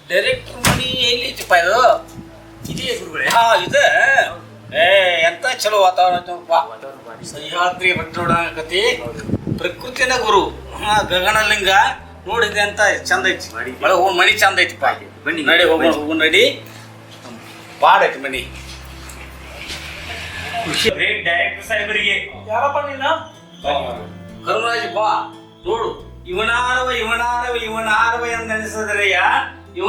Director ಮನಿ ಎಲ್ಲಿತ್ತಪ್ಪ ಇದು? ಇದೇ ಗುರುಗಳೇ. ಇದೆ. ಎಂತ ಚಲೋ ವಾತಾವರಣ ಸಹ್ಯಾದ್ರಿ ಬೆಟ್ಟ ನೋಡಕತಿ. ಪ್ರಕೃತಿನ ಗುರು. ಗಗನಲಿಂಗ ನೋಡಿದೆ ಅಂತ ಚಂದ ಐತಿ. ಮನಿ ಚಂದ ಐತಿಪ್ಪ. ಬನ್ನಿ ನಡಿ ಹೋಗೋಣ ನಡಿ. ಪಾಡೈತಿ ಮನಿ. ಡೈರೆಕ್ಟರ್ ಸಾಹೇಬರಿಗೆ ಯಾರಪ್ಪ ನೀನು? ಕರುಣರಾಜ್ ಬಾ ನೋಡು. ಇವನಾರವ ಎಂದು ಅನಿಸದ್ರಯ್ಯ. ಇವ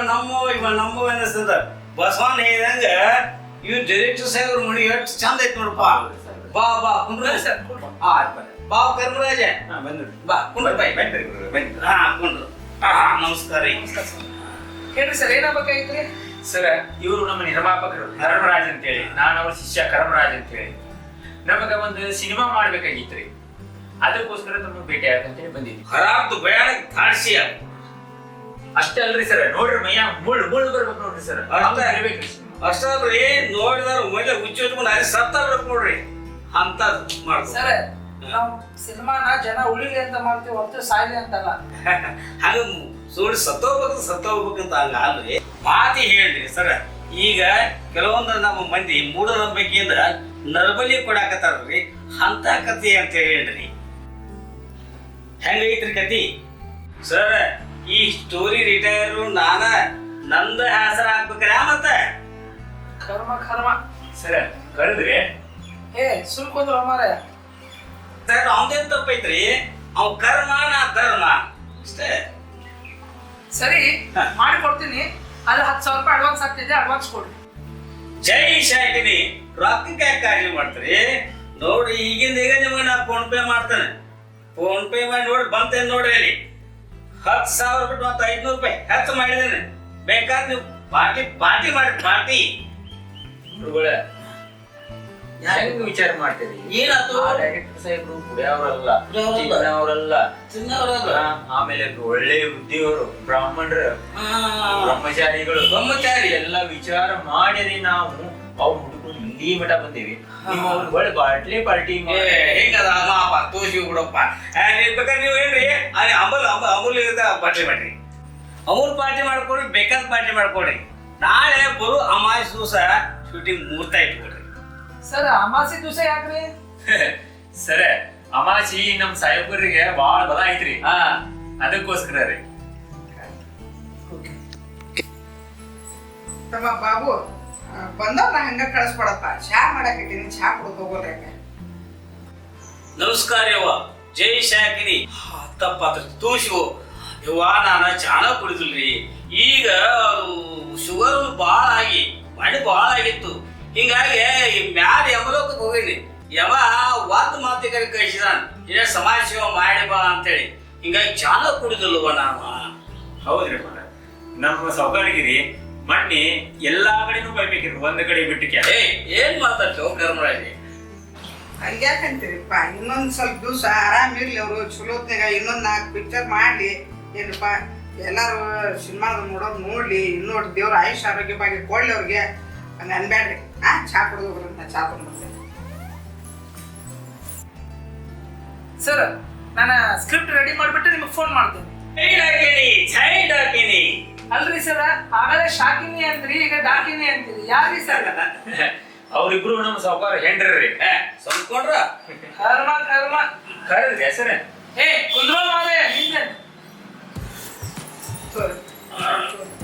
ನಮ್ಮವ ಅನಿಸ್ತದ. ಬಸವಣ್ಣ ಹೇಳಿದಂಗ ಇವ್ ಡೈರೆಕ್ಟರ್ ಸಾಹೇಬ್ರ ಮನಿ ಎಷ್ಟು ಚಂದ ಐತಿ ನೋಡಪ್ಪ. ಬಾ ಕುಂಡ್ರ ಸರ್. ಬಾ ಕರ್ಮರಾಜ ಬಾ ಕುಂಡ್ರ ಬಾಯ್. ಕುಂಡ್ರು. ನಮಸ್ಕಾರ ರೀ. ಹೇಳ್ರಿ ಸರ್, ಏನಾಗಬೇಕಾಗಿತ್ರಿ? ಸರ್, ಇವರು ನಮ್ಮ ನಿರ್ಮಾಪಕರು ಧರ್ಮರಾಜ್ ಅಂತೇಳಿ, ನಾನು ಅವ್ರ ಶಿಷ್ಯ ಕರ್ಮರಾಜ್ ಅಂತೇಳಿ. ನಮಗ ಒಂದು ಸಿನಿಮಾ ಮಾಡ್ಬೇಕಾಗಿತ್ರಿ, ಅದಕ್ಕೋಸ್ಕರ ತಮ್ಮ ಭೇಟಿ ಆಗಂತೇಳಿ ಬಂದಿದ್ವಿ. ಹರಾರ್ದು ಭಯಾನಕ ಧಾಡ್ಸಿ. ಅಷ್ಟೇ ಅಲ್ರಿ ಸರ್, ನೋಡ್ರಿ ಮೈಯ ಮುಳ್ಳು ಬರ್ಬೇಕು ನೋಡ್ರಿ ಸರ್. ಅಷ್ಟಲ್ರಿ, ನೋಡಿದಾರ ಮೈಲೆ ಹುಚ್ಚಿ ಹೊತ್ಕೊಂಡು ಅಲ್ಲಿ ಸತ್ತಾರ್ಬೇಕು ನೋಡ್ರಿ ಅಂತ ಮಾಡ್ತಾರೆ ಸರ್. ನಾವು ಸಿನಿಮಾನ ಜನ ಉಳಿಲಿ ಅಂತ ಮಾಡ್ತೀವಿ, ಹೊತ್ತು ಸಾಯ್ಲಿ ಅಂತಲ್ಲ. ಹಂಗ ನೋಡಿ ಸತ್ತೋಗ್ಬೇಕಂತ ಹಂಗ ಅಲ್ರಿ. ಮಾತಿ ಹೇಳ್ರಿ ಸರ್. ಈಗ ಕೆಲವೊಂದು ನಮ್ಮ ಮಂದಿ ಮೂಢನಂಬಿಕೆಯಿಂದ ನರಬಲಿ ಕೊಡಾಕತ್ತಾರ್ರಿ. ಅಂತ ಕತಿ ಅಂತ ಹೇಳ್ರಿ. ಹೆಂಗೈತ್ರಿ ಕತಿ ಸರ್? ಈ ಸ್ಟೋರಿ ರಿಟೈರು ನಂದ ಹೆಸರ ಹಾಕ್ಬೇಕ್ರ ಮತ್ತೆ? ಕರ್ಮ ಸರ್ ಕರೆದ್ರಿ ಸುಲ್ಕೊಂಡ್ರು ಅಮ್ಮಾರ. ಸರ್ ಅವನೇನ್ ತಪ್ಪೈತ್ರಿ? ಅವ್ ಕರ್ಮ ನಾ ಧರ್ಮ ಅಷ್ಟೇ. ಸರಿ, ಮಾಡಿಕೊಡ್ತೀನಿ. ಅಲ್ಲಿ 10,000 ರೂಪಾಯಿ ಅಡ್ವಾನ್ಸ್ ಆಗ್ತಿದೆ, ಅಡ್ವಾನ್ಸ್ ಕೊಡ್ರಿ. ಜೈ ಶಾಕಿನಿ. ರೊಕ್ಕಕ್ಕೆ ಯಾಕೆ ಕಾಳಜಿ ಮಾಡ್ತೀರಿ? ನೋಡ್ರಿ, ಈಗ ನಿಮಗೆ ನಾ ಫೋನ್ ಪೇ ಮಾಡ್ತೇನೆ. ಫೋನ್ ಪೇ ಮಾಡಿ ನೋಡಿ ಬಂತೇನೆ ನೋಡ್ರಿ. ಅಲ್ಲಿ 10,000 ಬಿಟ್ಟು ಮತ್ತೆ 500 ರೂಪಾಯಿ ಹೆಚ್ಚು ಮಾಡಿದ್ದೇನೆ. ಬೇಕಾದ್ರೆ ನೀವು ಪಾರ್ಟಿ ಮಾಡಿ. ಪಾರ್ಟಿ ಹೆಂಗ್ ವಿಚಾರ ಮಾಡ್ತೀರಿ? ಏನಾಯ್ತು? ಡೈರೆಕ್ಟರ್ ಸಾಹೇಬ್ರು ಕುಡಿಯವರಲ್ಲ, ತಿನ್ನವರಲ್ಲ. ಆಮೇಲೆ ಒಳ್ಳೆ ಬುದ್ಧಿಯವರು, ಬ್ರಾಹ್ಮಣರು, ಬ್ರಹ್ಮಚಾರಿ ಎಲ್ಲ ವಿಚಾರ ಮಾಡಿರಿ. ನಾವು ಅವ್ರು ಹುಡುಗರು ಇಲ್ಲಿ ಮಠ ಬಂದೀವಿ. ನೀವು ಅವ್ರ ಒಳ್ಳೆ ಬಾಟ್ಲಿ ಪಾರ್ಟಿ ಹೆಂಗದ ತೋರಿಸಿ ಬಿಡಪ್ಪ. ಬೇಕಾದ್ರೆ ನೀವು ಏನ್ರಿ ಅಮೂಲ್ ಪಾರ್ಟಿ ಮಾಡ್ರಿ. ಅಮೂಲ್ ಪಾರ್ಟಿ ಮಾಡ್ಕೊಡ್ರಿ, ಬೇಕಾದ ಪಾರ್ಟಿ ಮಾಡ್ಕೊಡ್ರಿ. ನಾಳೆ ಬರು ಅಮಾವಾಸ್ಯೆ ದಿವಸ ಶೂಟಿಂಗ್ ಮುಹೂರ್ತ ಇಟ್ಕೊಡ್ರಿ. ಸರ್, ಅಮಾವಾಸ್ಯೆ ದಿವಸ ಯಾಕ್ರಿ? ಸರ, ಅಮಾವಾಸ್ಯೆ ನಮ್ ಸಾಹೇಬರಿಗೆ ಬಾಳ ಬಲ ಐತ್ರಿ, ಅದಕ್ಕೋಸ್ಕರ ರೀ. ತಮ್ಮ ಬಾಬು ಬಂದವ್ರ ಹಂಗ ಕಳಿಸ್ಕೊಡಪ್ಪ. ಚಾ ಮಾಡಾಕಿದ್ದೀನಿ, ಚಾ ಕುಡ್ದು ಹೋಗೋಲ್ರಿ. ನಮಸ್ಕಾರ ಯವ್ವ. ಜೈ ಶಾಕಿನಿ. ತಪ್ಪಾತ್ರ ತೋಷಿವು ಯವ್ವ. ನಾನು ಚಾಣ ಕುಡಿದಿಲ್ರಿ. ಈಗ ಶುಗರ್ ಭಾಳ ಆಗಿ ಮಾಡಿ ಭಾಳ ಆಗಿತ್ತು. ಹಿಂಗಾಗಿ ಮ್ಯಾಲ ಯಮಲೋಕಕ್ಕೆ ಹೋಗಿನಿ. ಯಮ ಒದ್ದು ಮಾತಿಗೆ ಕಳಿಸಿದಾನ, ಇನ್ನ ಸಮಾಜ ಸೇವೆ ಮಾಡಿ ಬಾ ಅಂತೇಳಿ. ಹಿಂಗಾಗಿ ಚಾಣ ಕುಡಿದಿಲ್ವ ನಾನು. ಹೌದ್ರಿ ಮಗ, ನಮ್ಮ ಸೌಕರ್ಯಗಿರಿ ಮಣ್ಣಿ ಎಲ್ಲಾ ಕಡೆನೂ ಬೈಬೇಕಿರಿ, ಒಂದ್ ಕಡೆ ಬಿಟ್ಟಕ್ಕೆ. ಏನ್ ಮಾತಾಡ್ತೇವ ಕರ್ಮರಾಜಿ? ಹಂಗ್ಯಾಕಂತೀರಿಪ್ಪ? ಇನ್ನೊಂದ್ ಸ್ವಲ್ಪ ದಿವಸ ಆರಾಮಿರ್ಲಿ ಅವರು. ಚಲೋತ್ನಾಗ ಇನ್ನೊಂದ್ 4 ಪಿಕ್ಚರ್ ಮಾಡ್ಲಿ. ಏನಪ್ಪ, ಎಲ್ಲಾರು ಸಿನಿಮಾದ ನೋಡೋರು ನೋಡ್ಲಿ. ಇನ್ನೋಡ್ ದೇವ್ರ ಆಯುಷ್ ಆರೋಗ್ಯವಾಗಿ ಕೊಡ್ಲಿ ಅವ್ರಿಗೆ. ಹಂಗ ಅನ್ಬೇಡ್ರಿ. ಚಾ ಕುಡ್ದು ಹೋಗ್ರಂತ ಚಾ ತೊಗೊಂಡ್ಬರ್ತೇನೆ. ಸರ್, ನಾನು ಸ್ಕ್ರಿಪ್ಟ್ ರೆಡಿ ಮಾಡಿಬಿಟ್ಟು ನಿಮಗೆ ಫೋನ್ ಮಾಡ್ತೇನೆ. ಅಲ್ರಿ ಸರ್, ಆಗಲೇ ಶಾಕಿನಿ ಅಂದ್ರಿ, ಈಗ ಡಾಕಿನಿ ಅಂತೀರಿ. ಯಾರ್ರಿ ಸರ್? ಅವ್ರಿಬ್ರು ನಮ್ಮ ಸಾವುಕಾರ ಹೆಂಡ್ರಿ. ಸಂದ್ಕೊಂಡ್ರ ಕರ್ಮ ಕರೆದ್ರಿ ಹೆಸರೇ? ಕುಂದ್ರ ಮಾರೇ ಹಿಂದೆ.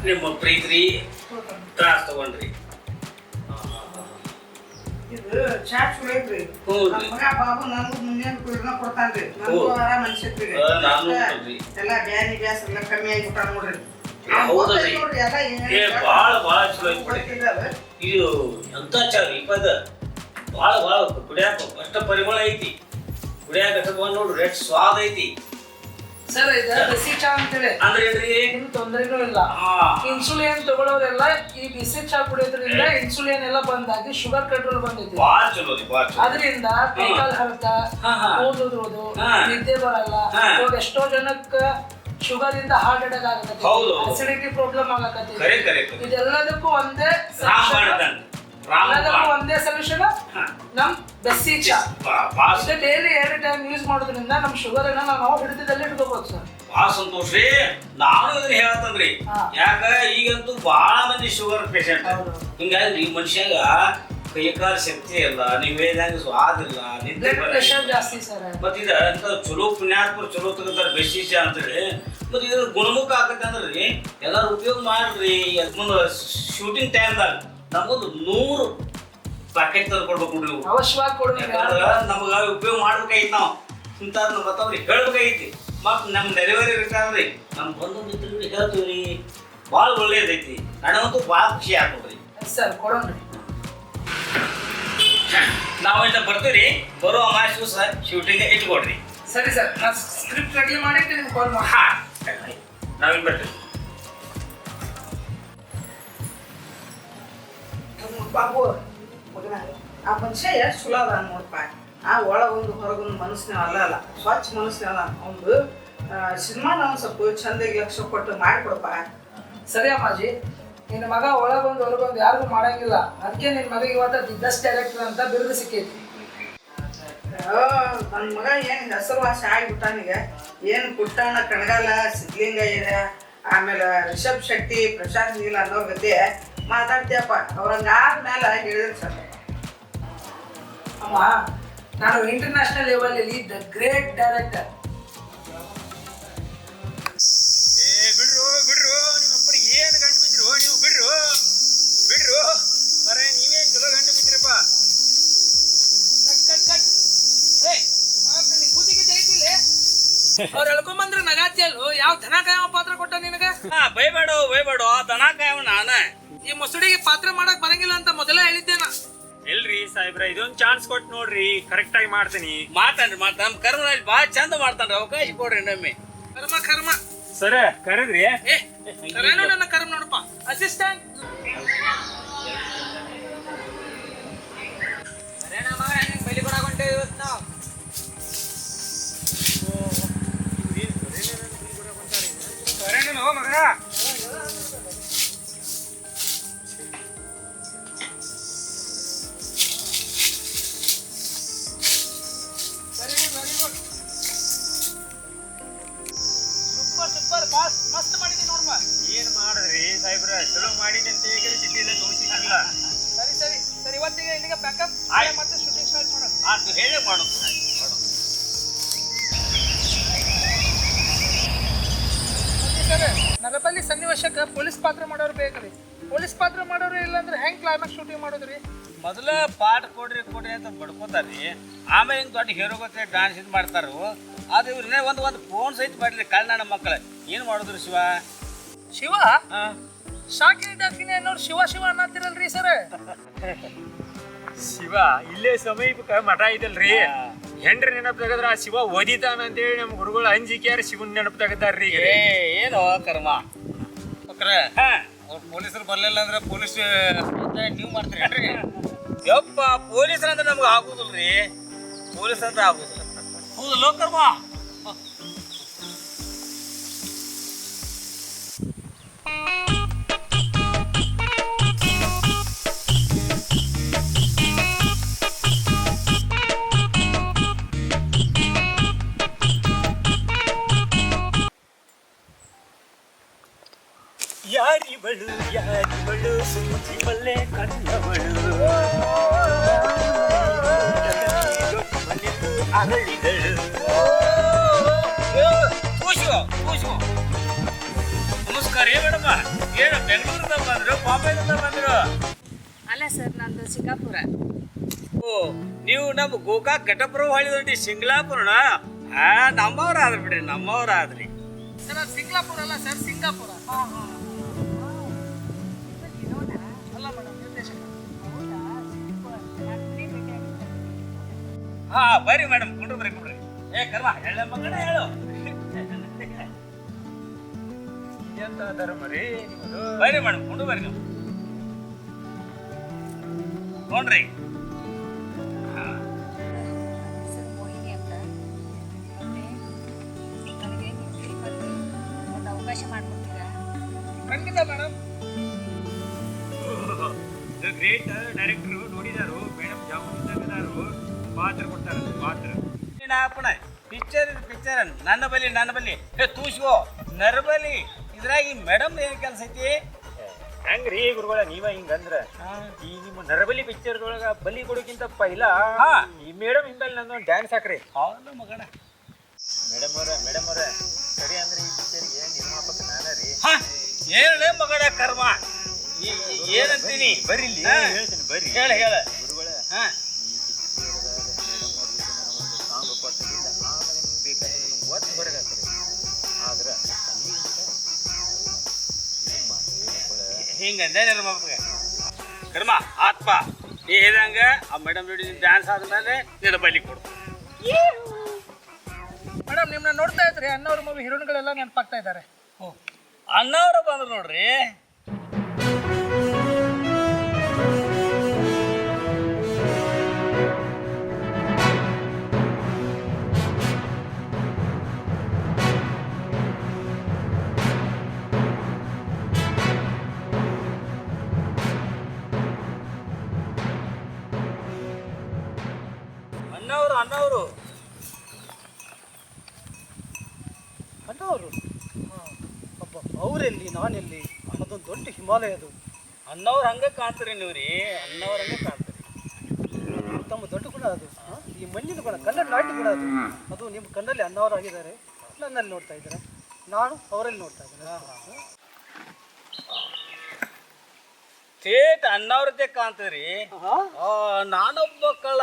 ನಿಮ್ಮ ಪ್ರೀತಿ ತ್ರಾಸ ತಗೊಂಡ್ರಿ. ಇದು ಚಾ ಚಲೋ ಐತ್ರಿ. ಮಗ ಬಾಬು ನನಗೂ ಮುಂಜಾನೆ ಕುಡಿದ ಕೊಡ್ತಾನ್ರಿ. ನನಗೂ ಆರಾಮ್ ಅನ್ಸತ್ರಿ. ಎಲ್ಲ ಬ್ಯಾನಿ ಬ್ಯಾಸ್ ಎಲ್ಲ ಕಮ್ಮಿ ಆಗಿಬಿಟ್ಟ ನೋಡ್ರಿ. ಬಾಳ ಚಲೋ ಐತಿ. ಇದು ಎಂತ ಚಾ ರೀ ಪದ. ಬಾಳ ಕುಡಿಯಾಕ ಅಷ್ಟ ಪರಿಮಳ ಐತಿ. ಕುಡಿಯಾಕ ನೋಡ್ರಿ ಎಷ್ಟು ಸ್ವಾದ ಐತಿ. ಸರ್ ಇದು ಬಿಸಿ ಚಾ ಅಂತೇಳಿ ಅಂದ್ರೆ ಏನ್ರಿ ಏನು ತೊಂದರೆನೂ ಇಲ್ಲ. ಹಾ ಇನ್ಸುಲಿನ್ ತಗೊಳ್ಳೋರೆಲ್ಲ ಈ ಬಿಸಿ ಚಾ ಕುಡಿಯೋದ್ರಿಂದ ಇನ್ಸುಲಿನ್ ಎಲ್ಲ ಬಂದಾಗಿ ಶುಗರ್ ಕಂಟ್ರೋಲ್ ಬಂದೈತಿ. ಬಾಳ ಚಲೋ ರೀ ಬಾಳ ಚಲೋ. ಅದರಿಂದ ಕೈಕಾಲ್ ಹರತ, ಓದುದ್ರೋದು, ನಿದ್ದೆ ಬರಲ್ಲ. ಇವಾಗ ಎಷ್ಟೋ ಜನಕ್ಕ ಶುಗರ್ ಇಂದ ಹಾರ್ಟ್ ಅಟ್ಯಾಕ್ ಆಗಕತ್ತಿ, ಹೌದು. ಅಸಿಡಿಟಿ ಪ್ರಾಬ್ಲಮ್ ಆಗಕತ್ತಿ. ಕರೆ ಕರೆ ಕರೆ. ಇದೆಲ್ಲದಕ್ಕೂ ಒಂದೇ ರಾಮಬಾಣ ಒಂದೇ ಸೊಲ್ಯೂಷನ್ ನಮ್ ಬೆಸ್ಸಿ ಚಾ. ಇದು ಡೈಲಿ 2 ಟೈಮ್ ಯೂಸ್ ಮಾಡೋದ್ರಿಂದ ನಮ್ ಶುಗರ್ ಅನ್ನ ನಾವು ಹಿಡಿತದಲ್ಲಿ ಇಟ್ಕೋಬಹುದು ಸರ್. ಬಹಳ ಸಂತೋಷ ರೀ. ನಾನು ಇದನ್ನ ಹೇಳ್ತಂದ್ರಿ, ಯಾಕ ಈಗಂತೂ ಬಹಳ ಮಂದಿ ಶುಗರ್ ಪೇಷಂಟ್. ಹಿಂಗಾಗಿ ಈ ಮನುಷ್ಯಾಗ ಕೈಕಾಲ ಶಕ್ತಿ ಇಲ್ಲ, ನೀವ್ ಹೇಳಿದಂಗ ಸ್ವಾದ ಇಲ್ಲ, ನಿದ್ದೆ ಬ್ಲಡ್ ಪ್ರೆಷರ್ ಜಾಸ್ತಿ ಸರ್. ಮತ್ತ ಇದ ಅಂತ ಚಲೋ ಪುಣ್ಯಾತ್ಮರು ಚಲೋ ತಗೋತಾರ ಬೆಸ್ಸಿ ಚಾ ಅಂತೇಳಿ. ಮತ್ತ ಇದ್ರ ಗುಣಮುಖ ಆಗತ್ತೆ ಅಂದ್ರಿ ಎಲ್ಲಾರು ಉಪಯೋಗ ಮಾಡ್ರಿ. ಮುಂದೆ ಶೂಟಿಂಗ್ ಟೈಮ್ದಾಗ ನಮಗೊಂದು 100 ಪ್ಯಾಕೆಟ್ ತಂದು ಕೊಡ್ಬೇಕು ನೋಡ್ರಿ. ಅವಶ್ಯವಾಗಿ ಕೊಡ್ಬೇಕು. ಯಾಕಂದ್ರ ನಮಗ ಉಪಯೋಗ ಮಾಡ್ಬೇಕಾಗಿತ್ತು, ನಾವು ಇಂಥದ್ ಮತ್ತವ್ರಿಗೆ ಹೇಳ್ಬೇಕಾಗಿತಿ. ಮತ್ ನಮ್ ಡೆಲಿವರಿ ಇರ್ತಾರ್ರಿ, ನಮ್ ಬಂಧು ಮಿತ್ರರಿಗೆ ಹೇಳ್ತೀವ್ರಿ, ಭಾಳ ಒಳ್ಳೇದೈತಿ. ನನಗಂತೂ ಭಾಳ ಖುಷಿ ಆಗ್ತದ್ರಿ. ಸರ್ ಕೊಡೋಣ್ರಿ. ನಾವಿಂದ ಬರ್ತೀವ್ರಿ. ಬರೋ ಅಮಾವಾಸ್ಯೆ ದಿವಸ ಶೂಟಿಂಗ್ ಇಟ್ಕೊಡ್ರಿ. ಸರಿ ಸರ್, ನಾನು ಸ್ಕ್ರಿಪ್ಟ್ ರೆಡಿ ಮಾಡಿ ನಿಮ್ಗೆ ಕಾಲ್ ಮಾಡಿ. ಹಾ ನಾವಿನ್ ಬರ್ತೀವಿ. ಬಾಬು ಮಗನ, ಆ ಮನುಷ್ಯ ಎಷ್ಟು ಚಲೋ ಅದ ನೋಡಪ್ಪ. ಆ ಒಳಗೊಂದು ಹೊರಗೊಂದು ಮನಸ್ಸಿನ ಅಲ್ಲ ಸ್ವಚ್ಛ ಮನಸ್ಸಿನ ಅಲ್ಲ. ಒಂದು ಸಿನಿಮಾನ ಒಂದು ಸ್ವಲ್ಪ ಚಂದಾಗಿ ಲಕ್ಷ ಕೊಟ್ಟು ಮಾಡಿಕೊಡಪ್ಪ. ಸರಿ ಅಮ್ಮಾಜಿ, ನಿನ್ನ ಮಗ ಒಳಗೊಂದು ಹೊರಗೊಂದು ಯಾರಿಗೂ ಮಾಡಂಗಿಲ್ಲ. ಅದಕ್ಕೆ ನಿನ್ನ ಮಗ ಇವತ್ತ ದಿ ಬೆಸ್ಟ್ ಡೈರೆಕ್ಟರ್ ಅಂತ ಬಿರುದು ಸಿಕ್ಕೈತಿ. ನನ್ನ ಮಗ ಏನು ಹೆಸರುವಾಸಿ ಆಗಿಬಿಟ್ಟಾನೀಗ. ಏನು ಪುಟ್ಟಣ್ಣ ಕಣಗಾಲ, ಸಿದ್ಲಿಂಗಯ್ಯ, ಆಮೇಲೆ ರಿಷಬ್ ಶೆಟ್ಟಿ, ಪ್ರಶಾಂತ್ ನೀಲ ಅನ್ನೋ ಗದ್ದೆ ಮಾತಾಡ್ತೀಯಪ್ಪ. ಅವ್ರಂಗೆ ಆದ್ಮೇಲೆ ಹೇಳಿದ್ರೆ ಸರ್. ಅಮ್ಮ, ನಾನು ಇಂಟರ್ನ್ಯಾಷನಲ್ ಲೆವೆಲಲ್ಲಿ ದ ಗ್ರೇಟ್ ಡೈರೆಕ್ಟರ್. ಬಿಡ್ರು ನಿಮ್ಮಪ್ಪರಿಗೆ ಏನು ಗಂಟು ಬಿದ್ದರು ನೀವು. ಬಿಡ್ರು ಮರೆ ನೀವೇನು ಚಲೋ ಗಂಟು ಬಿದ್ದಿರಪ್ಪ. ಅವ್ರು ಹೇಳ್ಕೊಂಬಂದ್ರೆ ನಗಾತಿಯಲ್ಲು. ಯಾವ ದನ ಕಾಯವ ಪಾತ್ರ ಕೊಟ್ಟ ನಿನಗ? ಬೈಬೇಡ ದನ ಕಾಯವ ನಾನ. ಈ ಮುಸುಡಿಗೆ ಪಾತ್ರ ಮಾಡಕ್ ಬರಂಗಿಲ್ಲ ಅಂತ ಮೊದಲೇ ಹೇಳಿದ್ದೇನ. ಇಲ್ರಿ ಸಾಹೇಬ್ರ, ಇದೊಂದು ಚಾನ್ಸ್ ಕೊಟ್ಟು ನೋಡ್ರಿ, ಕರೆಕ್ಟ್ ಆಗಿ ಮಾಡ್ತೀನಿ. ಮಾತಾಡ್ರಿ ನಮ್ ಕರ್ಮರಾಜ್ ಭಾಳ ಚಂದ ಮಾಡ್ತಾನ್ರಿ. ಅವಕಾಶ ಕೊಡ್ರಿ ನಮ್ಮೆ. ಕರ್ಮ ಸರ ಕರೆದ್ರಿ. ಕರೇನು ನನ್ನ ಕರ್ಮ ನೋಡಪ್ಪ. ಅಸಿಸ್ಟೆಂಟ್ ಬೈಲಿ ಕೊಡಾಕೊಂಡೆ ಇವತ್ತು ನಾವು. ಕರೆನು ಮಗ. ಸೂಪರ್ ಬಾಸ್, ಮಸ್ತ್ ಮಾಡಿದಿ ನೋಡ್ಪ. ಏನ್ ಮಾಡಿದ್ರಿ ಸಾಹೇಬ್ರ, ಚಲೋ ಮಾಡಿನಿ ಅಂತ ಹೇಳಿ ಸಿಟಿ ಎಲ್ಲ ತೋರಿಸಿಲ್ಲ. ಸರಿ ಇವತ್ತಿಗೆ ಇಲ್ಲಿಗೆ ಪ್ಯಾಕಪ್, ಮತ್ತೆ ಶೂಟಿಂಗ್ ಸ್ಟಾರ್ಟ್ ಮಾಡೋದು. ಆತು ಹೇಳೇ ಮಾಡೋದು. ನಗರದಲ್ಲಿ ಸನ್ನಿವೇಶಕ್ಕೆ ಪೊಲೀಸ್ ಪಾತ್ರ ಮಾಡೋರು ಬೇಕ್ರಿ. ಪೊಲೀಸ್ ಪಾತ್ರ ಮಾಡೋರು ಇಲ್ಲ ಅಂದ್ರೆ ಹೆಂಗ್ ಕ್ಲೈಮ್ಯಾಕ್ಸ್ ಶೂಟಿಂಗ್ ಮಾಡೋದ್ರಿ? ಮೊದಲ ಪಾಠ ಕೊಡ್ರಿ ಅಂತ ಬಡ್ಕೋತಾರ್ರಿ. ಆಮೇಲೆ ಹಿಂಗೆ ದೊಡ್ಡ ಹೀರೋ ಗೊತ್ತೇ ಡಾನ್ಸ್ ಇದು ಮಾಡ್ತಾರು. ಅದು ಇವ್ರನ್ನೇ ಒಂದು ಫೋನ್ ಸಹಿತ ಮಾಡ್ರಿ ಕಳ್ಳ ಮಕ್ಕಳ. ಏನು ಮಾಡಿದ್ರು ಶಿವ ಶಾಕಿನಿ ಡಾಕಿನಿ ಅನ್ನೋರು ಶಿವ ಅನ್ನತ್ತಿರಲ್ರಿ ಸರ್. ಶಿವ ಇಲ್ಲೇ ಸಮೀಪಕ್ಕೆ ಮಠ ಐತಲ್ರಿ, ಹೆಂಡ್ರಿ ನೆನಪು ತೆಗದ್ರ ಆ ಶಿವ ಓದಿತಾನ ಅಂತೇಳಿ ನಮ್ಮ ಗುರುಗಳು ಅಂಜಿಕೆಯಾರ ಶಿವನ್ ನೆನಪು ತೆಗದಾರ್ರಿ. ಏನೋ ಕರ್ಮ ಪೊಲೀಸರು ಬರ್ಲಿಲ್ಲ ಅಂದ್ರೆ ಪೊಲೀಸ್ ನೀವು ಮಾಡ್ತೀರಿ. ಯಪ್ಪ ಪೊಲೀಸರ ಅಂದ್ರೆ ನಮ್ಗೆ ಆಗುದಿಲ್ರಿ. ಪೊಲೀಸ್ ಅಂದ್ರೆ ಆಗುದಿಲ್ಲ. ಹೌದಲ್ಲೋ ಕರ್ಮ. ಯಾರಿವಳು ಸುಮತಿ ಮಲ್ಲೆ ಕಣ್ಣವಳು ಅರಳಿದಳು. ನಮಸ್ಕಾರ ಮೇಡಮ್. ಏನು ಬೆಂಗಳೂರಿಂದ ಬಂದ್ರು ಬಾಂಬೆದಿಂದ ಬಂದ್ರು? ಅಲ್ಲ ಸರ್, ನಂದು ಸಿಂಗಾಪುರ. ಓ, ನೀವು ನಮ್ಮ ಗೋಕಾಕ್ ಘಟಪ್ರ ಹೊಳಿದೊಡ್ಡಿ ಸಿಂಗ್ಲಾಪುರನ? ನಮ್ಮವ್ರ ಆದ್ರಿ ಬಿಡ್ರಿ, ನಮ್ಮವ್ರ ಆದ್ರಿ. ಸರ್ ಅದು ಸಿಂಗ್ಲಾಪುರ ಅಲ್ಲ ಸರ್, ಸಿಂಗಾಪುರ. ಅಲ್ಲ ಮೇಡಮ್, ನಿರ್ದೇಶಕ. ಬರ್ರಿ ಮೇಡಮ್, ಕುಂಡ್ರಿ. ಏ ಕರ್ಮ, ಹೇಳ ಮಗನ ಹೇಳು. ಎಂತ ಧರ್ಮ ರೀ ನಿಮ್ಮದು? ಬರ್ರಿ ಮೇಡಮ್ ಕೊಂಡು ಬರ್ರಿ ನೀವು ನೋಡ್ರಿ. ಹೆಸರು ಮೋಹಿನಿ ಅಂತ. ಮತ್ತೆ ನನಗೆ ನೀವು ತಿರುಪತಿ ಒಂದು ಅವಕಾಶ ಮಾಡಿಕೊಡ್ತೀರಾ? ಖಂಡಿತ ಮೇಡಮ್. ದ ಗ್ರೇಟ್ ಡೈರೆಕ್ಟರ್ ನೋಡಿದಾರು ಮೇಡಮ್ ಜಾಮೂನಿದ್ದಾರು ಪಾತ್ರ ಕೊಡ್ತಾರ ಪಾತ್ರ ಅಪ್ಪಣ ಪಿಕ್ಚರ್ ನನ್ನ ಬಲ್ಲಿ ತೂಸ್ಕೋ ನರ್ಬಲಿ ಇದ್ರಾಗಿ ಮೇಡಮ್ ಏನ್ ಕೆಲಸ ಐತಿ? ಹೆಂಗ್ರಿ ಗುರುಗಳ ನೀವ ಹಿಂಗಂದ್ರ ಈ ನಿಮ್ಮ ನರಬಲಿ ಪಿಕ್ಚರ್ದೊಳಗ ಬಲಿ ಕೊಡೋಕ್ಕಿಂತ ಪೈಲ ಈ ಮೇಡಮ್ ಹಿಂದಲ್ಲಿ ನಂದೊಂದು ಡ್ಯಾನ್ಸ್ ಹಾಕ್ರಿ. ಹೌದು ಮಗಣ. ಮೇಡಮ್ ಅವ್ರ ಸರಿ ಅಂದ್ರೆ ಈ ಪಿಕ್ಚರ್ಗೆ ನಿರ್ಮಾಪಕ ನಾನ ರೀ. ಏನೇ ಮಗಣ ಕರ್ಮ ಏನಂತೀನಿ? ಬರ್ರಿ ಇಲ್ಲಿ ಹೇಳ್ತೀನಿ ಬರ್ರಿ. ಹೇಳ ಗುರುಗಳ ಈ ಪಿಕ್ಚರ್ದಾಗ ಮೇಡಮ್ ಅವ್ರ ಜೊತೆ ನಾನು ಒಂದು ಸಾಂಗ್ ಕೊಟ್ಟಿದ್ದ ಆಮೇಲೆ ನಿಮ್ಗೆ ಬೇಕಾದ್ರೆ ನಿಮ್ಗೆ ಒತ್ತು ಹೊರಗೆ ಹಾಕ್ರಿ. ಆದ್ರೆ ಅಲ್ಲಿ ಹಿಂಗಂದೆ ನಿರ್ಮಾಪಕ ಕರ್ಮ ಆತ್ಮ ನೀ ಹೇಳ್ದಂಗ ಆ ಮೇಡಮ್ ಜೋಡಿ ಡ್ಯಾನ್ಸ್ ಆದ್ಮೇಲೆ ನಿನ್ನ ಬಲಿ ಕೊಡು. ಮೇಡಮ್ ನಿಮ್ಮನ್ನ ನೋಡ್ತಾ ಇದ್ರಿ ಅಣ್ಣವ್ರ ಮೂವಿ ಹೀರೋಯಿನ್ಗಳೆಲ್ಲ ನೆನಪಾಗ್ತಾ ಇದ್ದಾರೆ. ಅಣ್ಣವ್ರು ಬಂದ್ರು ನೋಡ್ರಿ. ಅಣ್ಣವರು ಅಣ್ಣವರು ಅಬ್ಬ ಅವರೆಲ್ಲಿ ನಾನೆಲ್ಲಿ ಅದೊಂದು ದೊಡ್ಡ ಹಿಮಾಲಯ ಅದು. ಅಣ್ಣವ್ರು ಹಂಗೆ ಕಾಣ್ತೀರಿ ನೀವು ರೀ. ಅಣ್ಣವ್ರು ಹಂಗೆ ಕಾಣ್ತೀರಿ. ತಮ್ಮ ದೊಡ್ಡ ಗುಣ ಅದು. ಈ ಮಣ್ಣಿನ ಗುಣ ಕನ್ನಡ ನಾಟ್ಯ ಗುಣ ಅದು. ಅದು ನಿಮ್ಮ ಕಣ್ಣಲ್ಲಿ ಅಣ್ಣವರಾಗಿದ್ದಾರೆ, ನನ್ನಲ್ಲಿ ನೋಡ್ತಾ ಇದ್ದಾರೆ, ನಾನು ಅವರಲ್ಲಿ ನೋಡ್ತಾ ಇದ್ದೇನೆ. ಥೇಟ್ ಅಣ್ಣವ್ರದ್ದೇ ಕಾಣ್ತೀರಿ. ನಾನೊಬ್ಬ ಕಳ್ಳ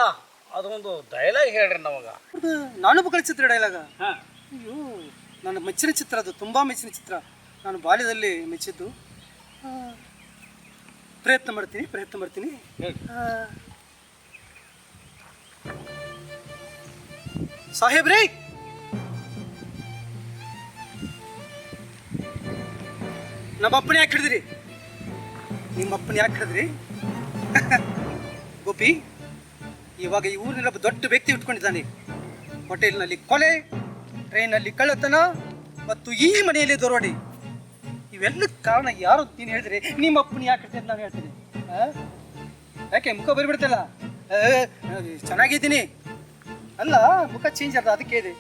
ಅದೊಂದು ಡೈಲಾಗ್ ಹೇಳ್ರಿ ನಮಗ. ನಾನೊಬ್ಬ ಕಳಿಸಿದ್ರೆ ಡೈಲಾಗ. ಅಯ್ಯೋ ನನ್ನ ಮೆಚ್ಚಿನ ಚಿತ್ರ ಅದು, ತುಂಬ ಮೆಚ್ಚಿನ ಚಿತ್ರ. ನಾನು ಬಾಲ್ಯದಲ್ಲಿ ಮೆಚ್ಚಿದ್ದು. ಪ್ರಯತ್ನ ಮಾಡ್ತೀನಿ. ಸಾಹೇಬ್ರೇ, ನಮ್ಮಪ್ಪನ ಯಾಕೆ ಹಿಡಿದ್ರಿ? ನಿಮ್ಮಪ್ಪನ ಯಾಕೆ ಹಿಡಿದ್ರಿ? ಗೋಪಿ, ಇವಾಗ ಈ ಊರಿನಲ್ಲಿ ಒಬ್ಬ ದೊಡ್ಡ ವ್ಯಕ್ತಿ ಇಟ್ಕೊಂಡಿದ್ದಾನೆ. ಹೋಟೆಲ್ನಲ್ಲಿ ಕೊಲೆ, ಟ್ರೈನಲ್ಲಿ ಕಳ್ಳತನ ಮತ್ತು ಈ ಮನೆಯಲ್ಲಿ ದರೋಡೆ. ಇವೆಲ್ಲಕ್ಕೆ ಕಾರಣ ಯಾರು ನೀನು ಹೇಳಿದ್ರೆ ನಿಮ್ಮ ಅಪ್ಪನ ಯಾಕೆ ಹಿಡ್ತೀನಿ ಅಂತ ನಾನು ಹೇಳ್ತೀನಿ. ಯಾಕೆ ಮುಖ ಬರಿಬಿಡ್ತಲ್ಲ? ಚೆನ್ನಾಗಿದ್ದೀನಿ ಅಲ್ಲ, ಮುಖ ಚೇಂಜ್ ಅಲ್ಲ, ಅದಕ್ಕೆ ಇದೆ.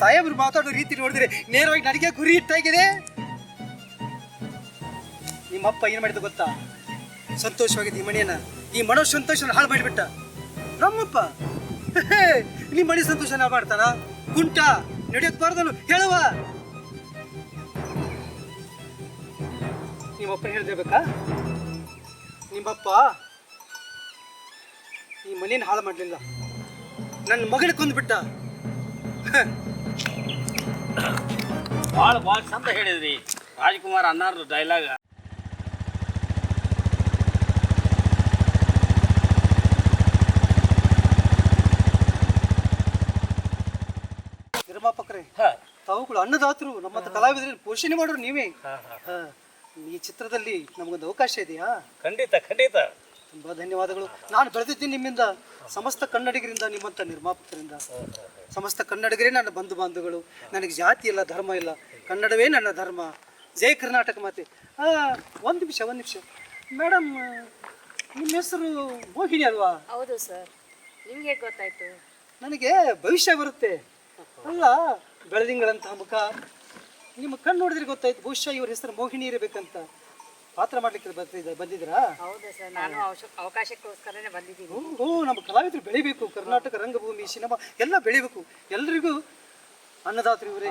ಸಾಹೇಬ್ರು ಮಾತಾಡೋ ರೀತಿ ನೋಡಿದ್ರೆ ನೇರವಾಗಿ ನನಗೆ ಗುರಿ ಇಟ್ಟಾಗಿದೆ. ನಿಮ್ಮಪ್ಪ ಏನು ಮಾಡಿದ ಗೊತ್ತಾ? ಸಂತೋಷವಾಗಿದೆ ಈ ಮನೆಯನ್ನ, ಈ ಮನೋ ಸಂತೋಷನ ಹಾಳು ಮಾಡಿಬಿಟ್ಟ. ನಮ್ಮಪ್ಪ ನಿಮ್ಮ ಮನೆ ಸಂತೋಷನ ಮಾಡ್ತಾನ? ಕುಂಟ ನಡೆಯಕ್ ಬಾರ್ದನು ಹೇಳುವ. ನಿಮ್ಮಪ್ಪ ಹೇಳ್ದೇಬೇಕಾ? ನಿಮ್ಮಪ್ಪ ಈ ಮನೇನ ಹಾಳು ಮಾಡಲಿಲ್ಲ, ನನ್ನ ಮಗನ ಕೊಂದ್ಬಿಟ್ಟ. ಭಾಳ ಚಂದ ಹೇಳಿದ್ರಿ ರಾಜ್ಕುಮಾರ್ ಅನ್ನಾರ್ದು ಡೈಲಾಗ್. ನಿರ್ಮಾಪಕರೇ, ತಾವುಗಳು ಅನ್ನದಾತರು, ನಮ್ಮಂತ ಕಲಾವಿದರಲ್ಲಿ ಪೋಷಣೆ ಮಾಡೋರು ನೀವೇ. ಈ ಚಿತ್ರದಲ್ಲಿ ನಮಗೊಂದು ಅವಕಾಶ ಇದೆಯಾ? ಖಂಡಿತ ತುಂಬಾ ಧನ್ಯವಾದಗಳು. ನಾನು ಬೆಳೆದಿದ್ದೀನಿ ನಿಮ್ಮಿಂದ, ಸಮಸ್ತ ಕನ್ನಡಿಗರಿಂದ, ನಿಮ್ಮಂಥ ನಿರ್ಮಾಪಕರಿಂದ. ಸಮಸ್ತ ಕನ್ನಡಿಗರೇ ನನ್ನ ಬಂಧು ಬಾಂಧವಗಳು. ನನಗೆ ಜಾತಿ ಇಲ್ಲ, ಧರ್ಮ ಇಲ್ಲ, ಕನ್ನಡವೇ ನನ್ನ ಧರ್ಮ. ಜೈ ಕರ್ನಾಟಕ ಮಾತೆ. ಒಂದು ನಿಮಿಷ ಮೇಡಮ್, ನಿಮ್ಮ ಹೆಸರು ಮೋಹಿನಿ ಅಲ್ವಾ? ಹೌದು ಸರ್. ನಿಮ್ಗೆ ಹೇಗೆ ಗೊತ್ತಾಯ್ತು? ನನಗೆ ಭವಿಷ್ಯ ಬರುತ್ತೆ ಅಲ್ಲ, ಬೆಳದಿಂಗಳಂತಹ ಮುಖ, ನಿಮ್ಮ ಕಣ್ಣು ನೋಡಿದ್ರೆ ಗೊತ್ತಾಯ್ತು. ಬಹುಶಃ ಇವ್ರ ಹೆಸರು ಮೋಹಿನಿ ಇರಬೇಕಂತ. ಪಾತ್ರ ಮಾಡ್ಲಿಕ್ಕೆ ಬಂದಿದ್ರಾ? ಹೌದು ಸರ್, ನಾನು ಅವಕಾಶಕ್ಕೋಸ್ಕರನೇ ಬಂದಿದ್ದೀನಿ. ನಮ್ಮ ಕಲಾವಿದರು ಬೆಳಿಬೇಕು, ಕರ್ನಾಟಕ ರಂಗಭೂಮಿ ಸಿನಿಮಾ ಎಲ್ಲ ಬೆಳಿಬೇಕು. ಎಲ್ರಿಗೂ ಅನ್ನದಾತರು ಇವರೇ.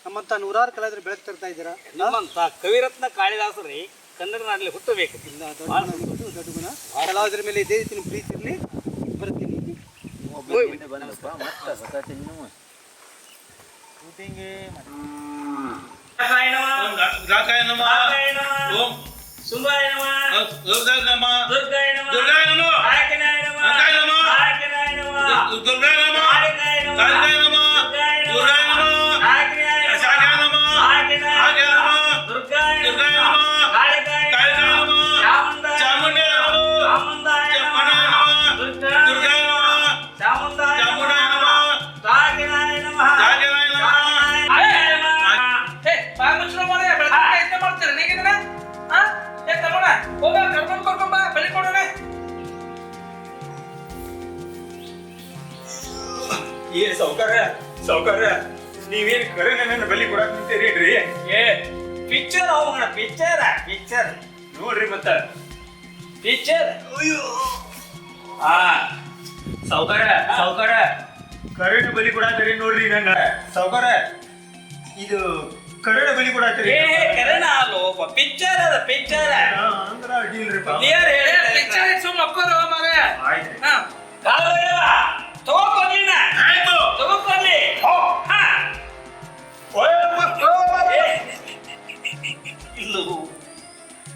ನಮ್ಮಂತ ನೂರಾರು ಕಲಾವಿದರು ಬೆಳಕು ತರ್ತಾ ಇದ್ದೀರಾ. ನಮ್ಮಂತ ಕವಿರತ್ನ ಕಾಳಿದಾಸರಿ ಕನ್ನಡ ನಾಡಲ್ಲಿ ಹುಟ್ಟಬೇಕು. ದೊಡ್ಡ ಗುಣ. ಕಲಾವಿದರ ಮೇಲೆ ಇದೇ ರೀತಿ ನಿಮ್ಮ ಪ್ರೀತಿ ಇರಲಿ. ಬರ್ತೀನಿ. ಸಾವುಕಾರ ನೀವೇನ್ ಕರೆ ನನ್ನ ಬಲಿ ಕೊಡಕ್ ನಿಂತೀರಿ ಏ ಪಿಕ್ಚರ್ ಹೋಗೋಣ ಪಿಕ್ಚರ್ ನೋಡ್ರಿ ಮತ್ತ ಪಿಕ್ಚರ್ ಹಾ ಸಾವುಕಾರ ಕರೆನ ಬಲಿ ಕೊಡಾತರಿ ನೋಡ್ರಿ ನನ್ನ ಸಾವುಕಾರ ಇದು ಕರೆನ ಬಲಿ ಕೊಡಾತರಿ ಏ ಕರೆನ ಅಲ್ಲೋ ಪಿಕ್ಚರ್ ಅದ ಪಿಕ್ಚರ್ ಅಂದ್ರ ಅಡ್ಡಿಲ್ರಿಪ್ಪ ಕ್ಲಿಯರ್ ಹೇಳಿ ಪಿಕ್ಚರ್ ಸುಮ್ಮ ಮಕ್ಕಳು ಮಗ ಆಯ್ತು ತಗೋಕೊಡ್ಲಿನ ತಗೋಕೊಡ್ಲಿ ಹಾ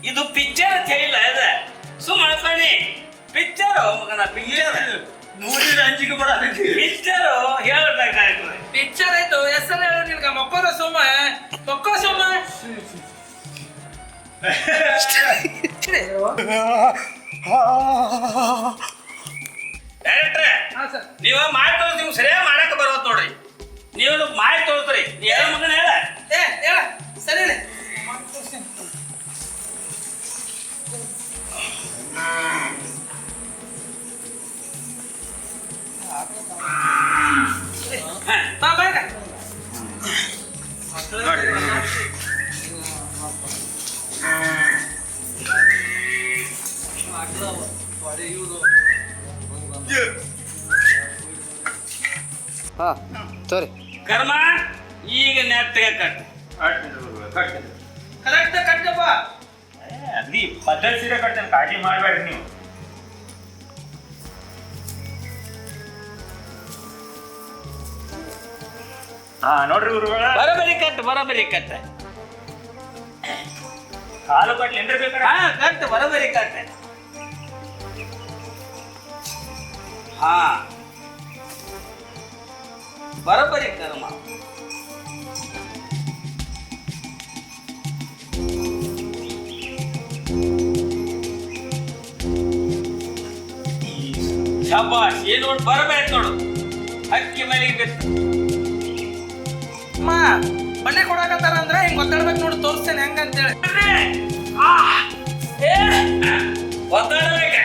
ಇದು ಪಿಕ್ಚರ್ ಹೇಳಿಲ್ಲ ಅದ ಸುಮ್ಮ ಅನ್ಕೊಳ್ಳಿ ಪಿಕ್ಚರ್ ಮಗನ ಪಿಕ್ಚರ್ ನೋಡಿದ್ರೆ ಅಂಜಿಕೆ ಬರತೈತಿ ಪಿಕ್ಚರ್ ಹೇಳ್ಬೇಕಾಗ್ತದೆ ಪಿಕ್ಚರ್ ಆಯ್ತು ಹೆಸರು ಹೇಳು ನಿನ್ಗ ಮಕ್ಕಳು ಸುಮ್ಮ ಮಕ್ಕಳು ಸುಮ್ಮ ಡೈರೆಕ್ಟ್ರೆ ಹಾ ಸರ್ ನೀವ ಮಾಡಿ ತೋರಿಸ್ ನೀವು ಸರಿಯಾಗಿ ಮಾಡಕ್ಕೆ ಬರೋದು ನೋಡ್ರಿ ನೀವು ಮಾಡಿ ತೋರಿಸ್ರಿ ಹೇಳ ಮಗನ ಹೇಳ ಹೇಳ ಸರಿ ಹೇಳಿ ಬಾ ಬೇಗ ಹಾ ತೋರಿ ಕರ್ಮ ಈಗ ನೆಟ್ಟಗೆ ಕಟ್ ಕರೆಕ್ಟ್ ಕಟ್ಟಪ್ಪ ಅಗ್ದಿ ಪದ್ಧತಿ ಸೀರೆ ಕಟ್ತೇನೆ ಕಾಳಜಿ ಮಾಡ್ಬೇಡ್ರಿ ನೀವು ಹಾ ನೋಡ್ರಿ ಗುರುಗಳ ಬರೋಬರಿ ಕಟ್ ಕಾಲು ಕಟ್ಲೇನ್ರಿ ಬೇಕಾರೆ ಹಾ ಕಟ್ ಬರೋಬರಿ ಕಟ್ ಹಾ ಬರೋಬರಿ ಕರ್ಮ ಶಾಬಾಷ್ ಏನು ನೋಡಿ ಬರಬೇಕು ನೋಡು ಹಕ್ಕಿ ಮನೆಗೆ ಬಿತ್ತು ಅಮ್ಮ ಮನೆ ಕೊಡಕತ್ತಾರ ಅಂದ್ರೆ ಹಿಂಗ್ ಒತ್ತಾಡ್ಬೇಕು ನೋಡಿ ತೋರಿಸ್ತೇನೆ ಹೆಂಗಂತೇಳಿ ಒತ್ತಾಡಬೇಕು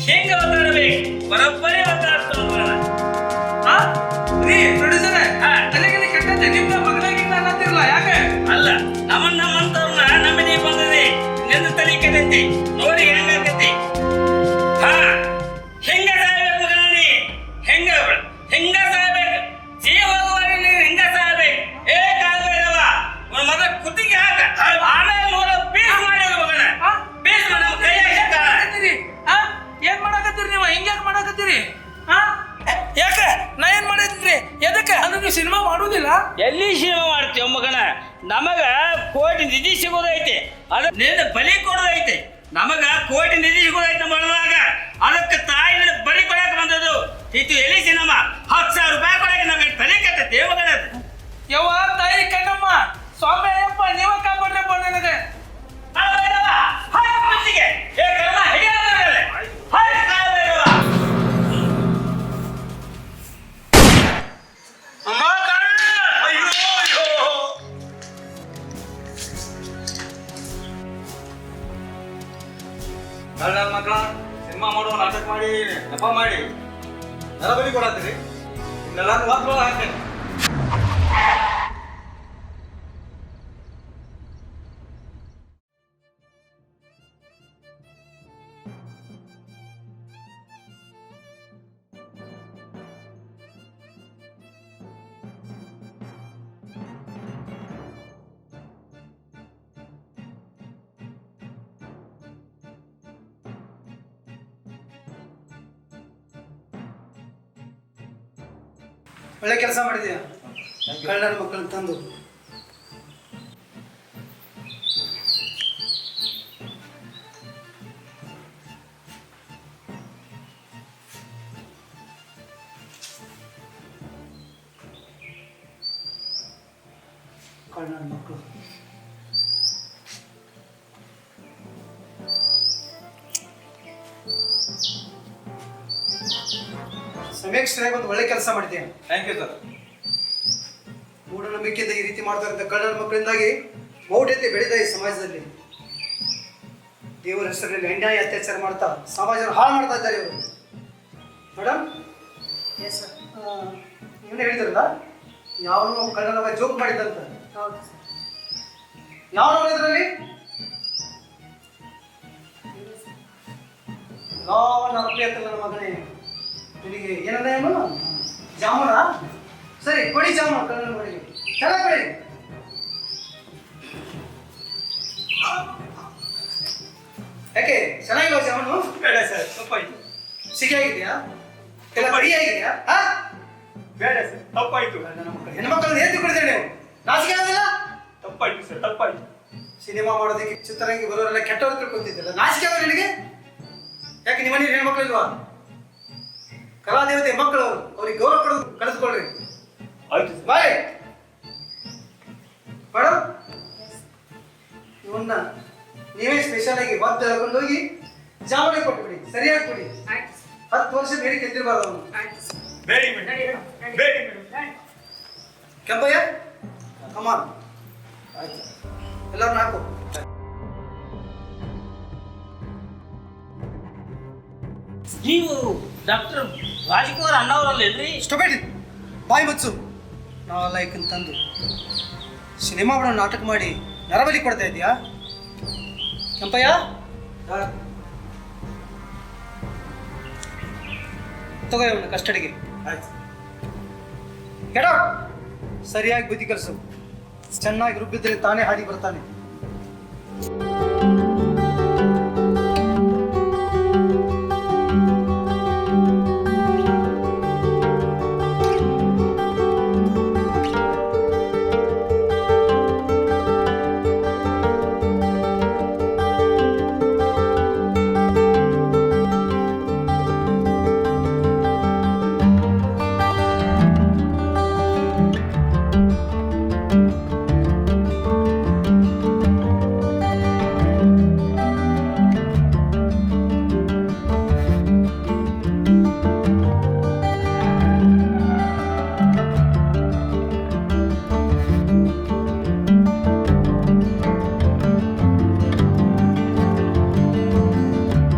ಹಿಂಗ ಒತ್ತಾಡಬೇಕು ಬರೋಬ್ಬರಿ ಒತ್ತಾಡ್ತಾರೆ ರೀ ಪ್ರೊಡ್ಯೂಸರ್ ತಲೆಗೆ ಕೆಟ್ಟಂತೆ ನಿಮ್ನ ಮಗನಾಗಿಂದ ಅನ್ನತ್ತಿರಲ್ಲ ಯಾಕೆ ಅಲ್ಲ ನಮ್ಮಂತವ್ರನ್ನ ನಮ್ಮನೆ ಬಂದದೆ ನಿನ್ನ ತಲೆ ಕೆಟ್ಟೈತಿ ನೋಡಿ ಹೆಂಗಾಕತಿ ಹಾ ಹೆಂಗ ಸಾಯ್ಬೇಕು ಮಗನಿ ಹೆಂಗ ಸಾಯ್ಬೇಕು ಜೀವ ಹೋಗುವಾಗ ನೀನು ಹೆಂಗ ಸಾಯ್ಬೇಕು ಏ ಕಾಲ್ಬೇಡವ ಒಂದು ಮಗ ಕುತ್ತಿಗೆ ಹಾಕ ಆಮೇಲೆ ನೋಡ ಪೀಸ್ ಮಾಡಿ ಮಗನ ಪೀಸ್ ಮಾಡಿ ನಮ್ಮ ಕೈಯಾಗ ಮಾಡಕತ್ತೀರಿ ಏನ್ ಮಾಡಕತ್ತೀರಿ ನೀವು ಹಿಂಗ್ಯಾಕ್ ಮಾಡಕತ್ತೀರಿ ಯಾಕೆ ನಾ ಏನ್ ಮಾಡಿದ್ರಿ ಎದಕ್ಕೆ ಅಂದ್ರೆ ನೀವು ಸಿನಿಮಾ ಮಾಡುದಿಲ್ಲ ಎಲ್ಲಿ ಸಿನಿಮಾ ಮಾಡ್ತೀವ ಮಗನ ನಮಗ ಕೋಟಿ ನಿಧಿ ಸಿಗೋದೈತಿ ಅದ ನಿನ್ನ ಬಲಿ ಕೊಡೋದೈತಿ ನಮಗ ಕೋಟಿ ನಿಧಿ ಸಿಗೋದೈತಿ ನಮ್ಮ ಮನದಾಗ ಅದಕ್ಕೆ ತಾಯಿ ನನ್ನ ಬಲಿ ಕೊಡಕ್ಕೆ ಬಂದದು ಇದು ಎಲ್ಲಿ ಸಿನಿಮಾ 10,000 ರೂಪಾಯಿ ಕೊಡಕ್ಕೆ ನಮಗೆ ತಲೆ ಕಟ್ಟೈತಿ ಮಗನ ಯವ್ವ ತಾಯಿ ಕಣ್ಣಮ್ಮ ಸ್ವಾಮಿ ಅಯ್ಯಪ್ಪ ನೀವ ಕಾಪಾಡ್ರಪ್ಪ ನನಗೆ ಮಕ್ಕಳ ಸಿನಿಮಾ ಮಾಡುವ ನಾಟಕ ಮಾಡಿ ನೆಪ ಮಾಡಿ ನರಬಲಿ ಕೊಡತ್ತೀರಿ ಇನ್ನೆಲ್ಲ ಮಕ್ಕಳು ಹಾಕ್ತೇನೆ ಒಳ್ಳೆ ಕೆಲಸ ಮಾಡಿದೀಯ ಕಳ್ಳರ ಮಕ್ಕಳನ್ನ ತಂದು ಕಳ್ಳರ ಮಕ್ಕಳು ಸಮಯಕ್ಕೆ ಸರಿಯಾಗಿ ಒಂದು ಒಳ್ಳೆ ಕೆಲಸ ಮಾಡಿದ್ದೇನೆ. Thank you sir. ಮೂಢನಂಬಿಕೆಯಿಂದ ಈ ರೀತಿ ಮಾಡ್ತಾ ಇದ್ದ ಕಳ್ಳರ ಮಕ್ಕಳಿಂದಾಗಿ ಮೌಢ್ಯತೆ ಬೆಳೆದ ಈ ಸಮಾಜದಲ್ಲಿ ದೇವರ ಹೆಸರಲ್ಲಿ ಅನ್ಯಾಯ ಅತ್ಯಾಚಾರ ಮಾಡ್ತಾ ಸಮಾಜವನ್ನು ಹಾಳು ಮಾಡ್ತಾ ಇದ್ದಾರೆ ಇವರು. ಮೇಡಮ್ ನೀವೇ ಹೇಳಿದ್ರಲ್ಲ ಯಾವನು ಕಳ್ಳನವಾಗ ಜೋಕ್ ಮಾಡಿದ್ದಂತ. ಹೌದು ಸರ್. ಯಾವನು ಇದರಲ್ಲಿ ಯಾವ ಅಪ್ಪಿ ಅಂತಲ್ಲ ನನ್ನ ಮಗನೇ. ನಿನಗೆ ಏನದ ಏನು ಜಾಮೂನ? ಸರಿ ಕೊಡಿ ಜಾಮೂನು ಕಳ್ಳನ ಕೊಡಿ, ಚೆನ್ನಾಗಿ ಕೊಡಿ. ಯಾಕೆ ಚೆನ್ನಾಗಿಲ್ಲ ಜಾಮೂನು? ಬೇಡ ಸರ್, ತಪ್ಪಾಯ್ತು. ಸಿಗಿ ಆಗಿದೆಯಾ? ಎಲ್ಲ ಬಡಿ ಆಗಿದೆಯಾ? ಬೇಡ ಸರ್, ತಪ್ಪಾಯ್ತು. ಹೆಣ್ಮಕ್ಳನ್ನ ಏನ್ ತಿಳ್ಕೊಂಡಿದ್ದೀರಿ ನೀವು? ನಾಚಿಕೆ ಆಗೋದಿಲ್ಲ? ತಪ್ಪಾಯ್ತು ಸರ್, ತಪ್ಪಾಯ್ತು. ಸಿನಿಮಾ ಮಾಡೋದಕ್ಕೆ ಚಿತ್ರರಂಗಿ ಬರೋರೆಲ್ಲ ಕೆಟ್ಟವ್ರು ತಿಳ್ಕೊಂತಿದ್ದಿಲ್ಲ. ನಾಚಿಕೆ ಆಗೋ ನಿನಗೆ? ಯಾಕೆ ನಿಮ್ಮ ಮನೇಲಿ ಹೆಣ್ಮಕ್ಳು ಇಲ್ವಾ? ಕಲಾದೇವತೆ ಮಕ್ಕಳು ಅವರು, ಅವ್ರಿಗೆ ಗೌರವ ಕೊಡೋದು ಕಲಿಸ್ಕೊಳ್ರಿ. ಆಯ್ತು ಬಾಯ್ ಮೇಡಮ್, ಇವನ್ನ ನೀವೇ ಸ್ಪೆಷಲ್ ಆಗಿ ಒದ್ದು ಹೇಳ್ಕೊಂಡು ಹೋಗಿ ಜಾಮೂನಿಗೆ ಕೊಟ್ಬಿಡಿ, ಸರಿಯಾಗಿ ಕೊಡಿ. ಆಯ್ತು ಸರ್. 10 ವರ್ಷ ಬೇಡಿಕೆ ಎತ್ತಿರಬಾರ್ದು ಅವನು. ಆಯ್ತು ಸರ್. ಬೇಡಿ ಮೇಡಮ್, ಬೇಡಿ ಮೇಡಮ್. ಕೆಂಪಯ್ಯ ಕಮಾನ್. ಆಯ್ತು, ಎಲ್ಲರನ್ನ ಹಾಕು. ನೀವು ಡಾಕ್ಟರ್ ರಾಜ್ಕುಮಾರ್ ಅಣ್ಣವರಲ್ಲೇನ್ರಿ? ಸ್ಟೊಪೇಟ್ ಬಾಯಿ ಮುಚ್ಚು. ನಾವೆಲ್ಲ ತಂದು ಸಿನಿಮಾ ಮಾಡೋ ನಾಟಕ ಮಾಡಿ ನರಬಲಿ ಕೊಡ್ತಾ ಇದೆಯಾ ಕೆಂಪಯ್ಯ? ತಗೋ ಇವನ್ನ ಕಸ್ಟಡಿಗೆ. ಆಯ್ತು. Get out. ಸರಿಯಾಗಿ ಬುದ್ಧಿ ಕಲಿಸು. ಚೆನ್ನಾಗಿ ರುಬ್ಬಿದ್ರೆ ತಾನೇ ಹಾಡಿ ಬರ್ತಾನೆ.